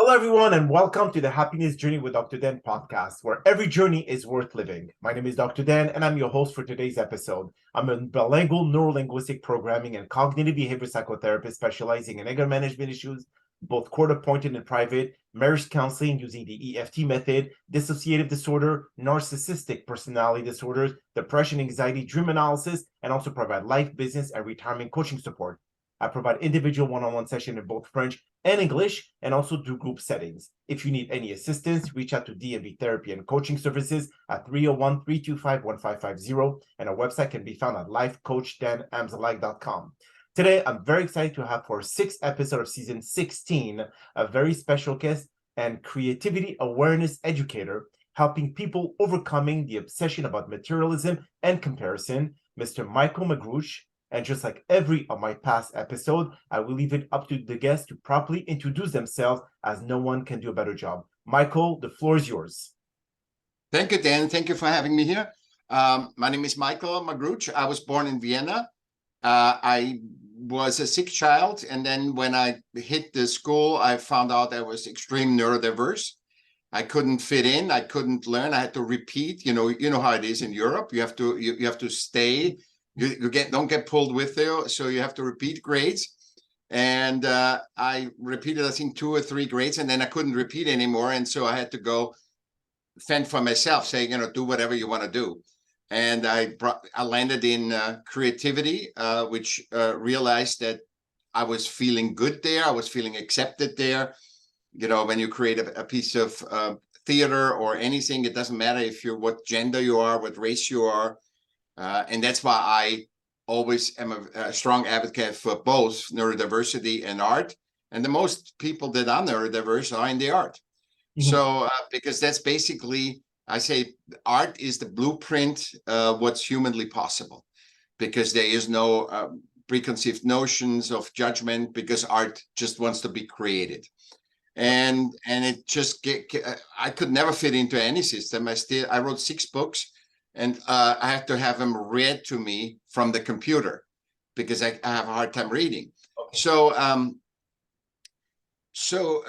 Hello, everyone, and welcome to the Happiness Journey with Dr. Dan podcast, where every journey is worth living. My name is Dr. Dan, and I'm your host for today's episode. I'm a bilingual neuro-linguistic programming and cognitive behavior psychotherapist specializing in anger management issues, both court-appointed and private, marriage counseling using the EFT method, dissociative disorder, narcissistic personality disorders, depression, anxiety, dream analysis, and also provide life, business, and retirement coaching support. I provide individual one-on-one sessions in both French and English, and also do group settings. If you need any assistance, reach out to DMV Therapy and Coaching Services at 301-325-1550, and our website can be found at lifecoachdanamzalike.com. Today, I'm very excited to have for our sixth episode of season 16, a very special guest and Creativity-Awareness Educator, helping people overcoming the obsession about materialism and comparison, Mr. Michaell Magrutsche. And just like every of my past episode, I will leave it up to the guests to properly introduce themselves, as no one can do a better job. Michaell, the floor is yours. Thank you, Dan. Thank you for having me here. My name is Michaell Magrutsche. I was born in Vienna. I was a sick child, and then when I hit the school, I found out I was extreme neurodiverse. I couldn't fit in. I couldn't learn. I had to repeat. You know how it is in Europe. You have to stay. You don't get pulled with you, so you have to repeat grades. And I repeated, I think, 2 or 3 grades, and then I couldn't repeat anymore. And so I had to go fend for myself, saying, do whatever you want to do. And I landed in creativity, which realized that I was feeling good there. I was feeling accepted there. When you create a piece of theater or anything, it doesn't matter what gender you are, what race you are. And that's why I always am a strong advocate for both neurodiversity and art. And the most people that are neurodiverse are in the art. Mm-hmm. So because that's basically, I say art is the blueprint what's humanly possible, because there is no preconceived notions of judgment, because art just wants to be created. And it just I could never fit into any system. I wrote 6 books. And I have to have them read to me from the computer, because I have a hard time reading. Okay. So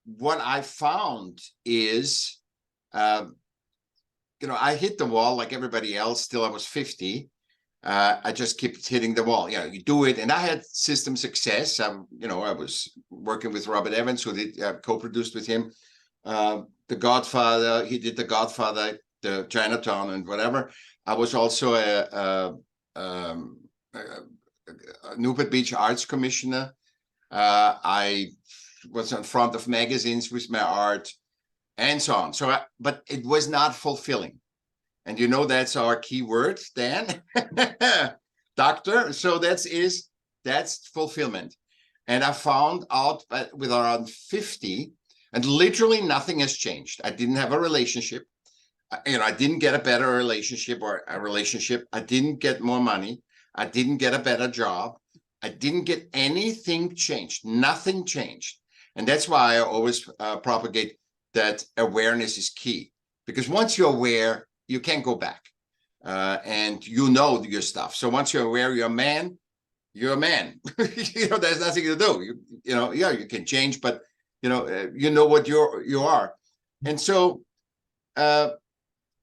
what I found is, I hit the wall like everybody else till I was 50. I just kept hitting the wall. You do it. And I had system success. I was working with Robert Evans, who did co-produced with him The Godfather. He did The Godfather, the Chinatown, and whatever. I was also a Newport Beach Arts Commissioner. I was in front of magazines with my art, and so on. But it was not fulfilling. And that's our key word, Dan, doctor. So that's fulfillment. And I found out with around 50, and literally nothing has changed. I didn't have a relationship. I didn't get a better relationship or a relationship. I didn't get more money. I didn't get a better job. I didn't get anything changed. Nothing changed. And that's why I always propagate that awareness is key. Because once you're aware, you can't go back. And your stuff. So once you're aware you're a man, you're a man. There's nothing to do. You can change, but you know what you are. And so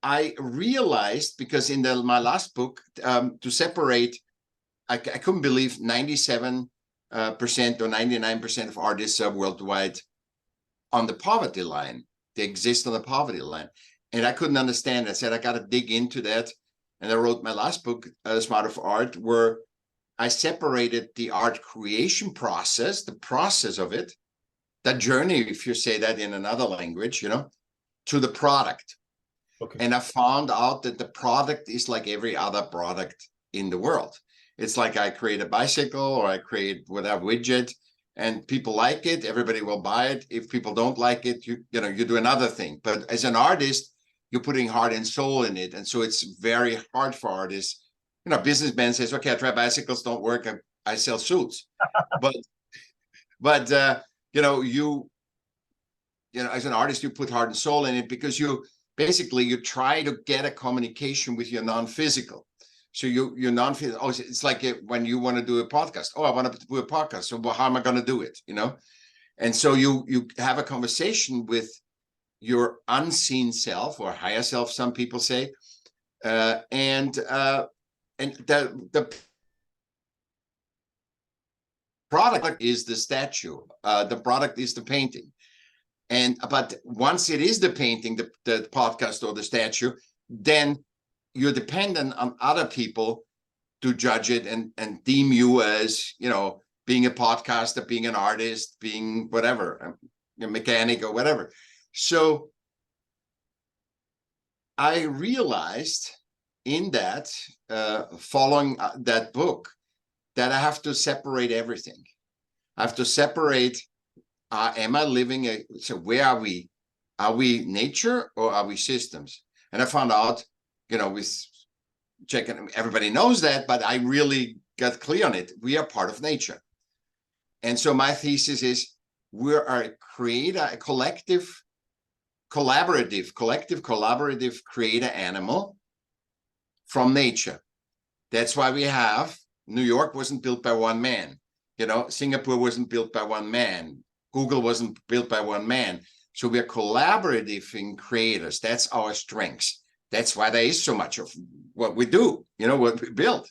I realized, because in my last book, to separate, I couldn't believe 97% or 99% of artists are worldwide on the poverty line. They exist on the poverty line. And I couldn't understand. I said, I got to dig into that. And I wrote my last book, Smart of Art, where I separated the art creation process, the process of it, that journey, if you say that in another language, to the product. Okay. And I found out that the product is like every other product in the world. It's like I create a bicycle, or I create whatever widget, and people like it, everybody will buy it. If people don't like it, you do another thing. But as an artist, you're putting heart and soul in it. And so it's very hard for artists. Businessman says, okay, I try bicycles, don't work, I sell suits. but as an artist, you put heart and soul in it, because you try to get a communication with your non-physical. So you're non-physical. Oh, it's like when you want to do a podcast. Oh, I want to do a podcast. So how am I going to do it? And so you have a conversation with your unseen self, or higher self, some people say, and the product is the statue. The product is the painting. But once it is the painting, the podcast or the statue, then you're dependent on other people to judge it and deem you as, being a podcaster, being an artist, being whatever, a mechanic or whatever. So I realized in that, following that book, that I have to separate everything. I have to separate, am I living so where are we? Are we nature or are we systems? And I found out, with checking, everybody knows that, but I really got clear on it. We are part of nature. And so my thesis is we're a creator, a collective collaborative creator animal from nature. That's why we have New York wasn't built by one man. Singapore wasn't built by one man. Google wasn't built by one man. So we're collaborative in creators. That's our strengths. That's why there is so much of what we do, what we build.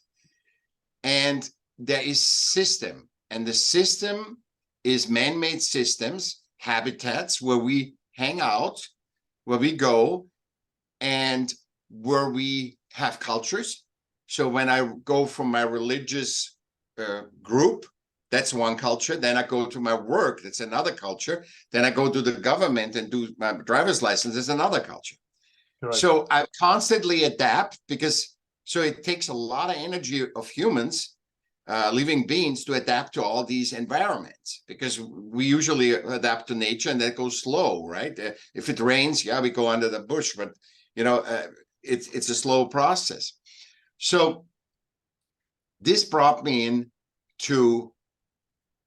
And there is system. And the system is man-made systems, habitats where we hang out, where we go, and where we have cultures. So when I go from my religious group, that's one culture. Then I go to my work, that's another culture. Then I go to the government and do my driver's license, that's another culture. Correct. So I constantly adapt so it takes a lot of energy of humans, living beings, to adapt to all these environments, because we usually adapt to nature and that goes slow, right? If it rains, we go under the bush, but it's a slow process. So this brought me in to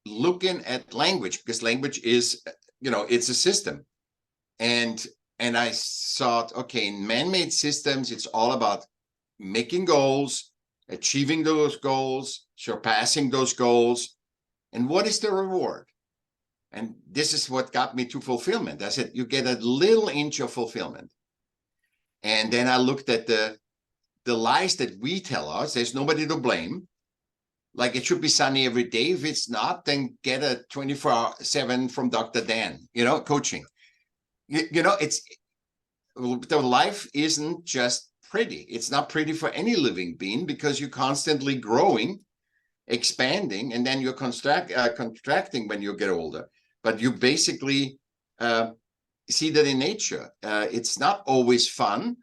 looking at language, because language is, it's a system. And I thought, okay, in man-made systems, it's all about making goals, achieving those goals, surpassing those goals. And what is the reward? And this is what got me to fulfillment. I said, you get a little inch of fulfillment. And then I looked at the lies that we tell us. There's nobody to blame. Like, it should be sunny every day. If it's not, then get a 24/7 from Dr. Dan, coaching. It's the life isn't just pretty. It's not pretty for any living being, because you're constantly growing, expanding, and then you're contracting when you get older. But you basically see that in nature. It's not always fun,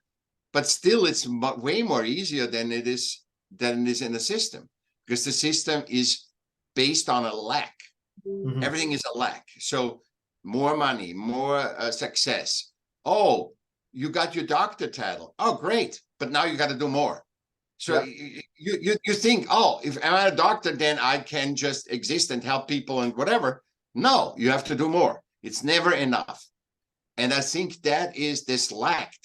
but still it's way more easier than it is in a system, because the system is based on a lack. Mm-hmm. Everything is a lack. So more money, more success. Oh, you got your doctor title. Oh, great. But now you got to do more. So you think, oh, if I'm a doctor, then I can just exist and help people and whatever. No, you have to do more. It's never enough. And I think that is this lack,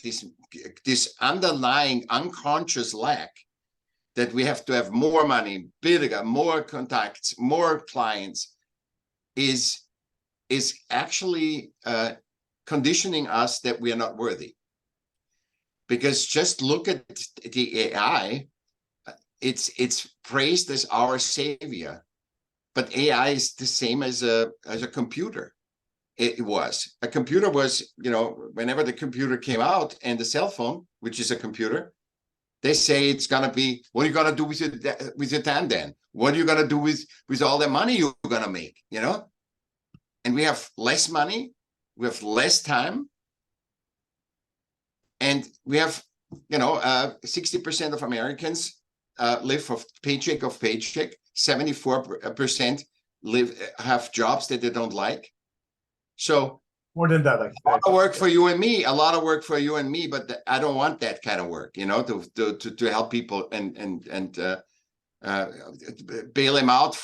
this underlying unconscious lack, that we have to have more money, bigger, more contacts, more clients, is actually conditioning us that we are not worthy. Because just look at the AI, it's praised as our savior, but AI is the same as a computer. A computer was, whenever the computer came out, and the cell phone, which is a computer, they say it's gonna be, what are you gonna do with your time then? What are you gonna do with all the money you're gonna make? And we have less money, we have less time, and we have, 60% of Americans live for paycheck of paycheck. 74% have jobs that they don't like. So more than that, like, a lot of work for you and me, but I don't want that kind of work, to help people and bail them out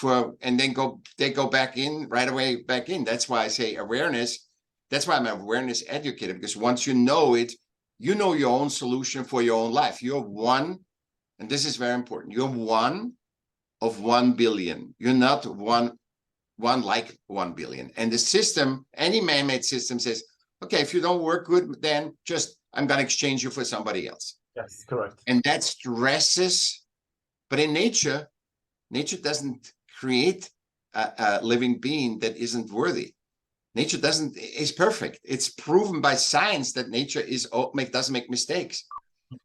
and then they go back in right away back in. That's why I say awareness. That's why I'm an awareness educator, because once you know it, you know your own solution for your own life. You're one, and this is very important. You're one of 1 billion. You're not one one like 1 billion. And the system, any man-made system says, okay, if you don't work good, then just, I'm going to exchange you for somebody else. Yes, correct. And that stresses, but in nature doesn't create a living being that isn't worthy. Nature is perfect. It's proven by science that nature doesn't make mistakes.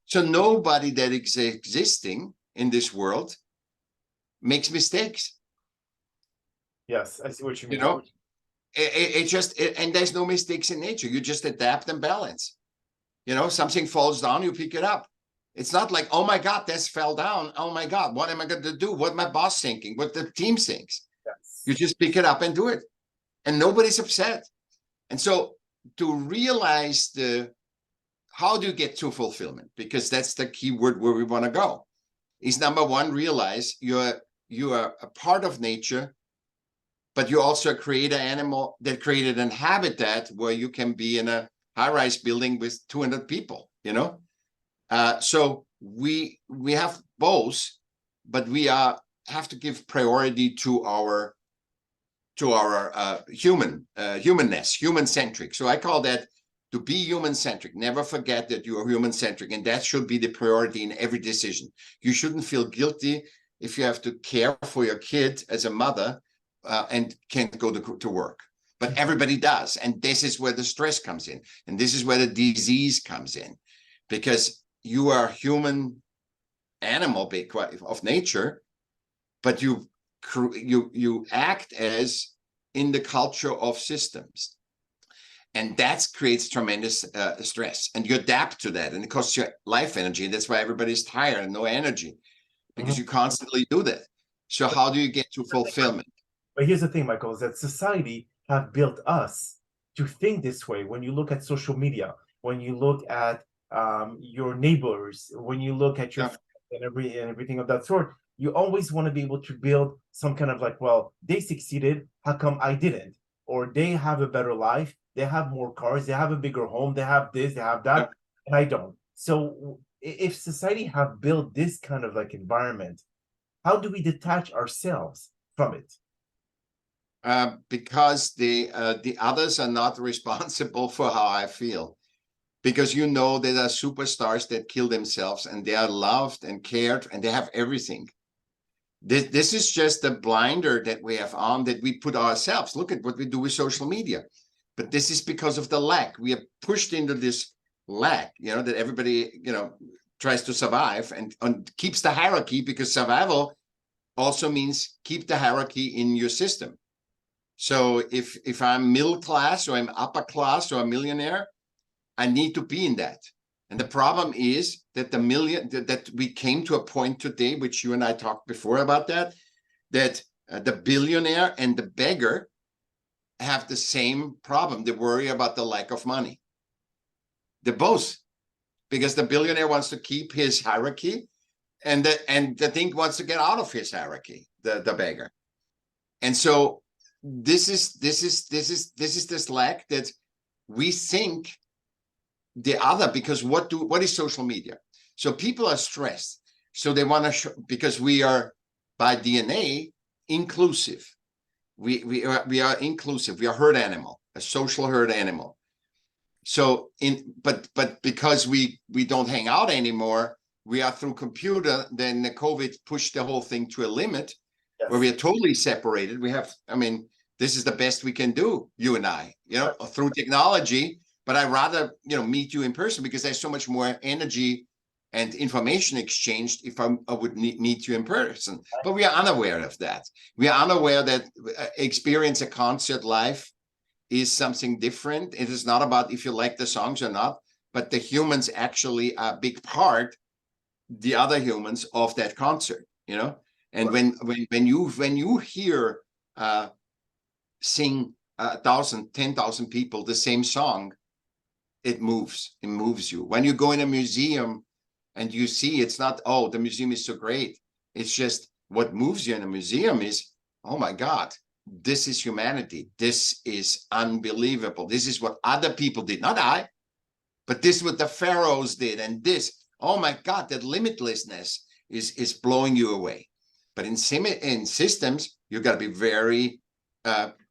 So nobody that is existing in this world makes mistakes. Yes, I see what you mean. You know, and there's no mistakes in nature. You just adapt and balance. You know, something falls down, you pick it up. It's not like, oh my God, this fell down. Oh my God, what am I going to do? What my boss thinking? What the team thinks? Yes. You just pick it up and do it. And nobody's upset. And so to realize how do you get to fulfillment? Because that's the key word where we want to go. Is number one, realize you are a part of nature, but you also create an animal that created a habitat where you can be in a high-rise building with 200 people, you know? So we have both, but we have to give priority to our humanness, human-centric. So I call that to be human-centric. Never forget that you are human-centric, and that should be the priority in every decision. You shouldn't feel guilty if you have to care for your kid as a mother and can't go to work. But everybody does, and this is where the stress comes in, and this is where the disease comes in, because you are a human animal of nature, but you act as in the culture of systems, and that creates tremendous stress, and you adapt to that, and it costs you life energy, and that's why everybody's tired and no energy, because you constantly do that. So how do you get to fulfillment? But here's the thing, Michael, is that society have built us to think this way. When you look at social media, when you look at your neighbors, when you look at your friends and everything of that sort, you always want to be able to build some kind of like, well, they succeeded, how come I didn't? Or they have a better life, they have more cars, they have a bigger home, they have this, they have that, and I don't. So if society have built this kind of like environment, how do we detach ourselves from it? Because the others are not responsible for how I feel. Because you know there are superstars that kill themselves, and they are loved and cared, and they have everything. This is just a blinder that we have on, that we put ourselves. Look at what we do with social media. But this is because of the lack. We are pushed into this lack, you know, that everybody, you know, tries to survive and keeps the hierarchy, because survival also means keep the hierarchy in your system. So if I'm middle class or I'm upper class or a millionaire, I need to be in that. And the problem is that that we came to a point today, which you and I talked before about that the billionaire and the beggar have the same problem. They worry about the lack of money. They're both, because the billionaire wants to keep his hierarchy, and the thing wants to get out of his hierarchy, the beggar. And so this is this lack that we think the other, because what is social media? So people are stressed, so they want to because we are by DNA inclusive. We are inclusive. We are herd animal, a social herd animal. So but because we don't hang out anymore, we are through computer. Then the COVID pushed the whole thing to a limit. Yes. Where we are totally separated. We have, I mean, this is the best we can do, you and I, you know, through technology. But I'd rather, you know, meet you in person, because there's so much more energy and information exchanged if I would meet you in person. But we are unaware of that. We are unaware that experience a concert live is something different. It is not about if you like the songs or not, but the humans actually are a big part, the other humans, of that concert, you know. And when you hear sing 1,000, 10,000 people the same song, it moves you. When you go in a museum and you see, it's not, oh, the museum is so great. It's just what moves you in a museum is, oh my God, this is humanity. This is unbelievable. This is what other people did, not I, but this is what the pharaohs did. And this, oh my God, that limitlessness is blowing you away. But in systems, you got to be very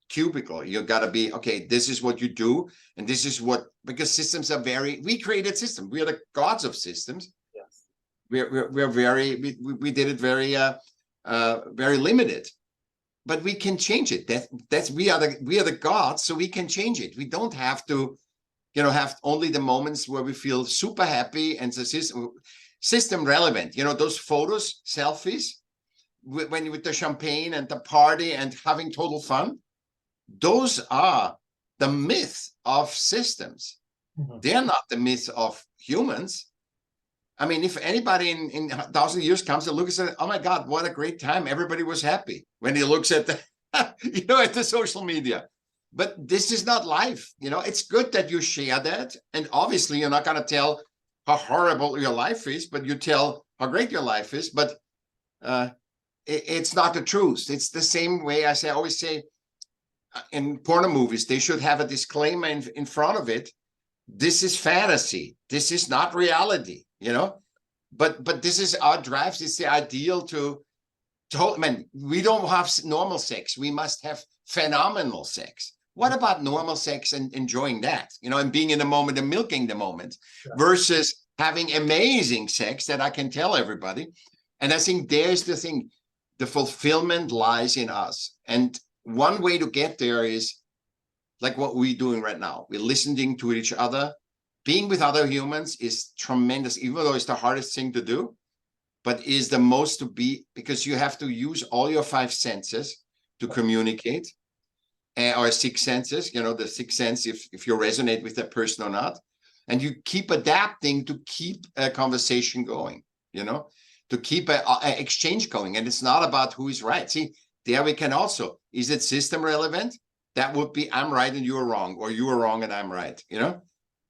cubicle. You got to be, okay, this is what you do. And this is what, because systems are we created systems. We are the gods of systems. Yes. We're very, we did it very, very limited, but we can change it. We are the gods, so we can change it. We don't have to, have only the moments where we feel super happy and the system relevant. Those photos, selfies, with the champagne and the party and having total fun, those are the myth of systems. They're not the myth of humans. I mean, if anybody in 1,000 years comes and looks at it, oh my God, what a great time. Everybody was happy when he looks at the, at the social media. But this is not life. It's good that you share that. And obviously you're not going to tell how horrible your life is, but you tell how great your life is. But it's not the truth. It's the same way I always say in porno movies, they should have a disclaimer in front of it. This is fantasy. This is not reality, but this is our drives. It's the ideal to we don't have normal sex. We must have phenomenal sex. What about normal sex and enjoying that, and being in the moment and milking the moment versus having amazing sex that I can tell everybody. And I think there's the thing, the fulfillment lies in us. And one way to get there is like what we're doing right now. We're listening to each other. Being with other humans is tremendous, even though it's the hardest thing to do, but is the most to be, because you have to use all your 5 senses to communicate, or 6 senses, the 6th sense, if you resonate with that person or not. And you keep adapting to keep a conversation going, to keep an exchange going. And it's not about who is right. See, there we can also, is it system relevant? That would be, I'm right and you're wrong, or you are wrong and I'm right,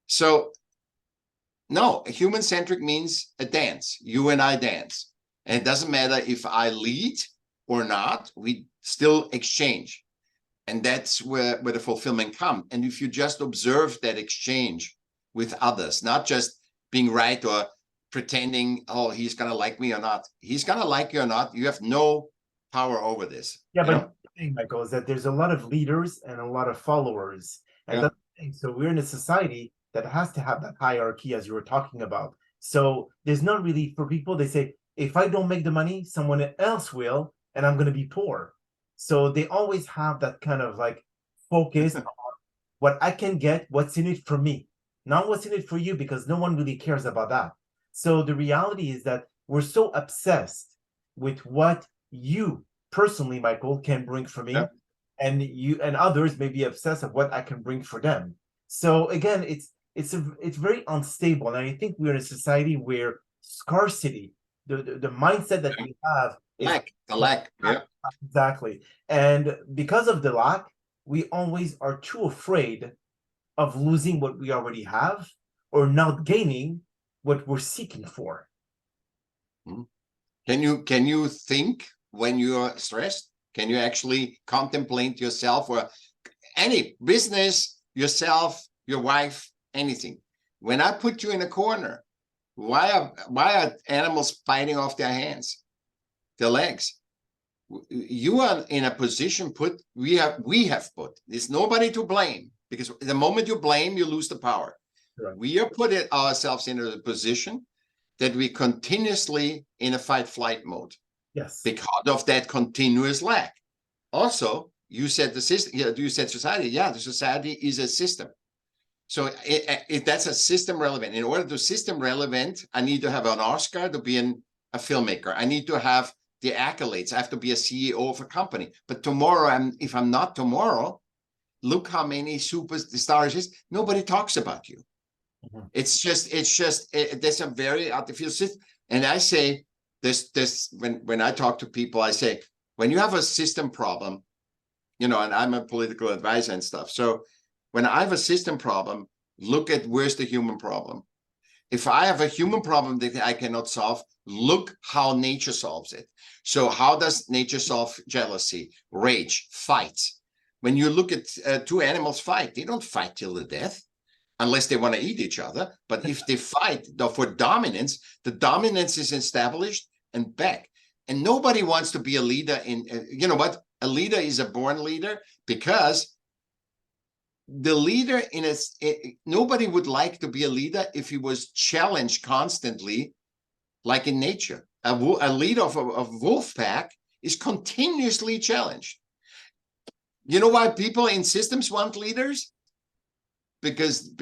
So no, human-centric means a dance. You and I dance. And it doesn't matter if I lead or not, we still exchange. And that's where the fulfillment comes. And if you just observe that exchange with others, not just being right or pretending, oh, he's going to like me or not. He's going to like you or not. You have no power over this. Yeah, but the thing, Michael, is that there's a lot of leaders and a lot of followers. And that's the thing. So we're in a society that has to have that hierarchy, as you were talking about. So there's not really, for people, they say, if I don't make the money, someone else will, and I'm going to be poor. So they always have that kind of like focus on what I can get, what's in it for me, not what's in it for you, because no one really cares about that. So the reality is that we're so obsessed with what you personally, Michael, can bring for me, and you and others may be obsessed with what I can bring for them. So again, it's very unstable, and I think we're in a society where scarcity, the mindset that we have, is the lack, exactly, and because of the lack, we always are too afraid of losing what we already have or not gaining what we're seeking for. Can you think when you're stressed? Can you actually contemplate yourself, or any business, yourself, your wife, anything? When I put you in a corner, why are animals biting off their hands, their legs? You are in a position we have put. There's nobody to blame, because the moment you blame, you lose the power. Right. We are putting ourselves in a position that we continuously in a fight-flight mode. Yes. Because of that continuous lack. Also, you said the system. You said society. Yeah, the society is a system. So if that's a system relevant, in order to system relevant, I need to have an Oscar to be a filmmaker. I need to have the accolades. I have to be a CEO of a company. But tomorrow, if I'm not tomorrow, look how many superstars is. Nobody talks about you. Mm-hmm. There's a very artificial system. And I say this when I talk to people, I say, when you have a system problem, and I'm a political advisor and stuff. So when I have a system problem, look at where's the human problem. If I have a human problem that I cannot solve, look how nature solves it. So how does nature solve jealousy, rage, fights? When you look at 2 animals fight, they don't fight till the death unless they want to eat each other. But if they fight for dominance, the dominance is established and back. And nobody wants to be a leader in, you know what? A leader is a born leader because the leader nobody would like to be a leader if he was challenged constantly, like in nature. A leader of a wolf pack is continuously challenged. You know why people in systems want leaders? Because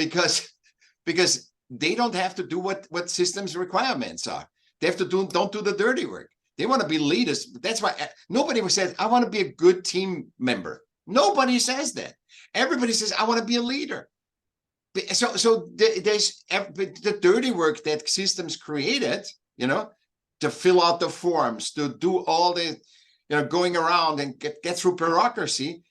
they don't have to do what systems requirements are. They have to don't do the dirty work. They want to be leaders. That's why nobody says, I want to be a good team member. Nobody says that. Everybody says, I want to be a leader. So there's the dirty work that systems created, to fill out the forms, to do all the, going around and get through bureaucracy.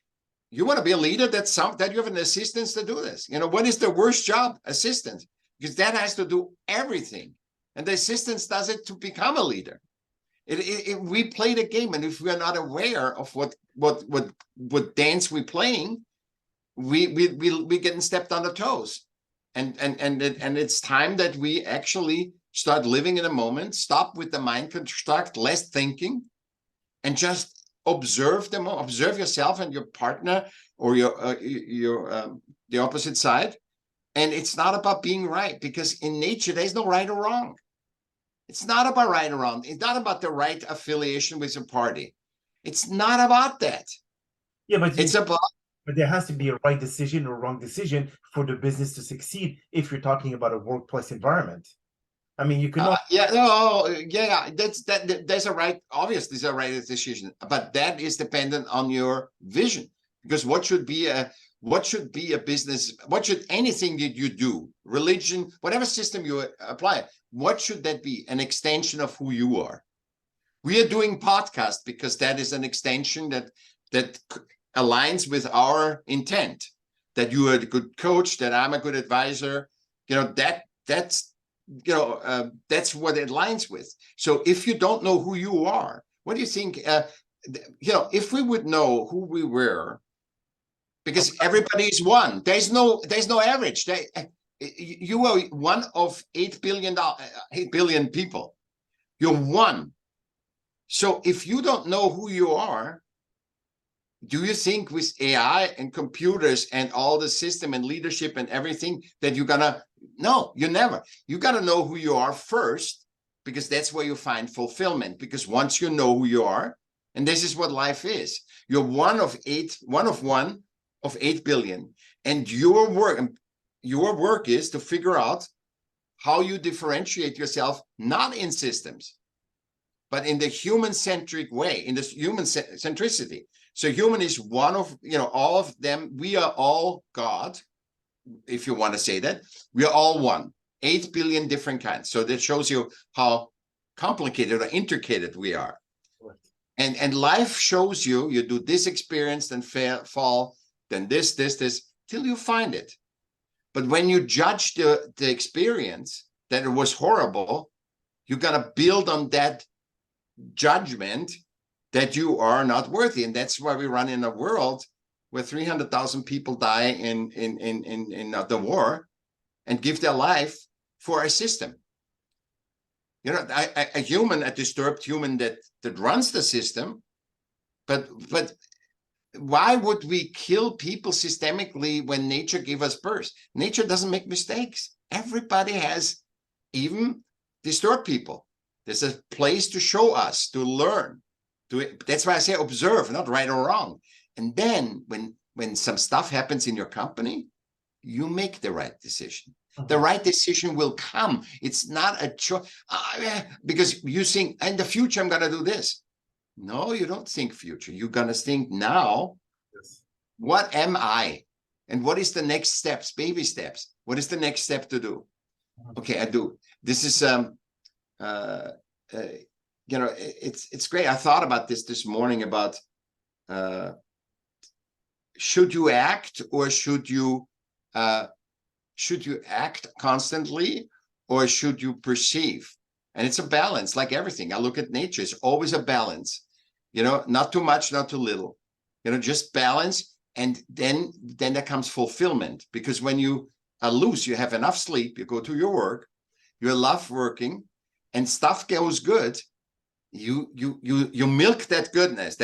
You want to be a leader, that you have an assistant to do this. What is the worst job? Assistant, because that has to do everything. And the assistant does it to become a leader. We play the game, and if we are not aware of what dance we're playing, we getting stepped on the toes. And it's time that we actually start living in a moment, stop with the mind construct, less thinking, and just observe yourself and your partner or the opposite side. And it's not about being right, because in nature there's no right or wrong. It's not about right or wrong. It's not about the right affiliation with a party. It's not about that. Yeah, but it's about. But there has to be a right decision or wrong decision for the business to succeed if you're talking about a workplace environment. I mean, you cannot. There's a right. Obviously, there's a right decision, but that is dependent on your vision. Because what should be a business? What should anything that you do, religion, whatever system you apply, what should that be? An extension of who you are. We are doing podcast because that is an extension that aligns with our intent. That you are a good coach, that I'm a good advisor. That's what it aligns with. So if you don't know who you are, what do you think? If we would know who we were, because everybody is one. There's no average. You are one of 8 billion people. You're one. So if you don't know who you are, do you think with AI and computers and all the system and leadership and everything that you're gonna? No, you never. You gotta know who you are first, because that's where you find fulfillment. Because once you know who you are, and this is what life is, you're one of 8 billion, and your work is to figure out how you differentiate yourself, not in systems, but in the human-centric way, in this human centricity. So human is one of, all of them. We are all God, if you want to say that. We are all one, 8 billion different kinds. So that shows you how complicated or intricate we are. And life shows you do this experience, then fall, then this, till you find it. But when you judge the experience, that it was horrible, you got to build on that judgment that you are not worthy. And that's why we run in a world where 300,000 people die in the war and give their life for a system. A human, a disturbed human that runs the system, but why would we kill people systemically when nature gave us birth? Nature doesn't make mistakes. Everybody has, even disturbed people. There's a place to show us, to learn. That's why I say observe, not right or wrong. And then when some stuff happens in your company, you make the right decision. The right decision will come. It's not a choice. Because you think, in the future, I'm going to do this. No, you don't think future. You're going to think now, yes. What am I? And what is the next steps, baby steps? What is the next step to do? Okay, I do. This is, it's great. I thought about this morning about, should you act, or should you act constantly, or should you perceive? And it's a balance, like everything. I look at nature, it's always a balance. Not too much, not too little. Just balance, and then there comes fulfillment. Because when you are loose, you have enough sleep, you go to your work, you love working, and stuff goes good, you milk that goodness,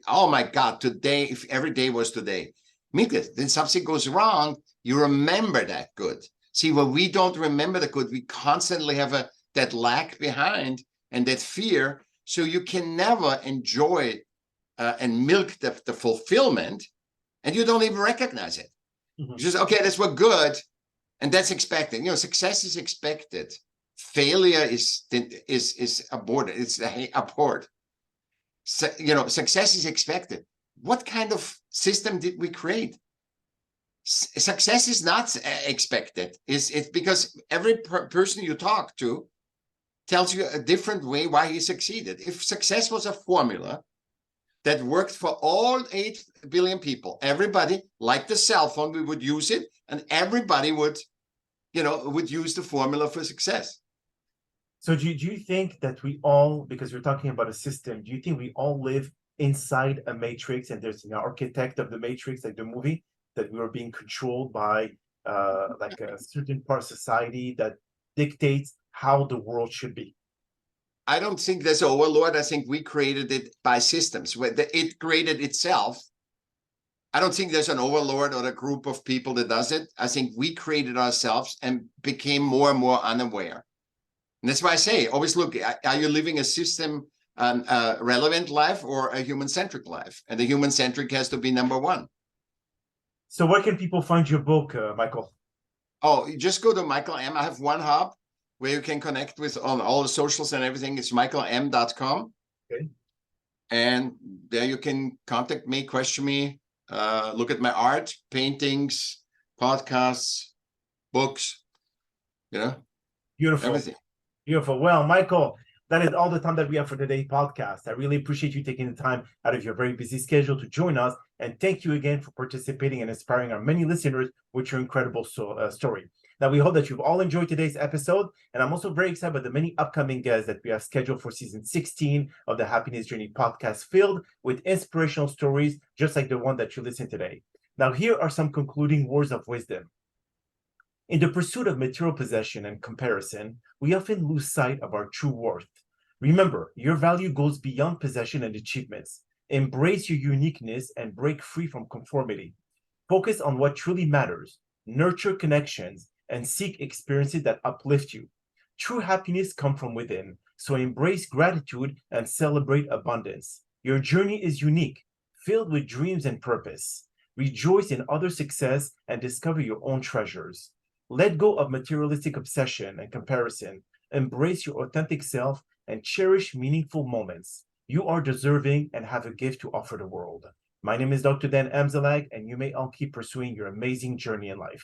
oh my God, today, if every day was today, milk it. Then something goes wrong, you remember that good. See, when we don't remember the good, we constantly have that lag behind and that fear. So you can never enjoy and milk the fulfillment, and you don't even recognize it. Mm-hmm. Just, okay, that's what good, and that's expected. Success is expected. Failure is aborted. It's abhorred. So, success is expected. What kind of system did we create? Success is not expected. It's because every person you talk to tells you a different way why he succeeded. If success was a formula that worked for all 8 billion people, everybody, like the cell phone, we would use it, and everybody would use the formula for success. So do you think that we all, because we're talking about a system, do you think we all live inside a matrix, and there's an architect of the matrix, like the movie, that we are being controlled by like a certain part of society that dictates how the world should be? I don't think there's an overlord. I think we created it by systems. It created itself. I don't think there's an overlord or a group of people that does it. I think we created ourselves and became more and more unaware. And that's why I say, always look, are you living a system relevant life or a human-centric life? And the human-centric has to be number one. So where can people find your book, Michaell? Oh, you just go to Michaell M. I have one hub where you can connect with on all the socials and everything. It's michaellm.com. Okay. And there you can contact me, question me, look at my art, paintings, podcasts, books, Beautiful. everything. Beautiful. Well, Michaell, that is all the time that we have for today's podcast. I really appreciate you taking the time out of your very busy schedule to join us. And thank you again for participating and inspiring our many listeners with your incredible story. Now, we hope that you've all enjoyed today's episode. And I'm also very excited about the many upcoming guests that we have scheduled for season 16 of the Happiness Journey podcast, filled with inspirational stories, just like the one that you listened today. Now, here are some concluding words of wisdom. In the pursuit of material possession and comparison, we often lose sight of our true worth. Remember, your value goes beyond possession and achievements. Embrace your uniqueness and break free from conformity. Focus on what truly matters, nurture connections, and seek experiences that uplift you. True happiness comes from within, so embrace gratitude and celebrate abundance. Your journey is unique, filled with dreams and purpose. Rejoice in others' success and discover your own treasures. Let go of materialistic obsession and comparison. Embrace your authentic self and cherish meaningful moments. You are deserving and have a gift to offer the world. My name is Dr. Dan Amzalag, and you may all keep pursuing your amazing journey in life.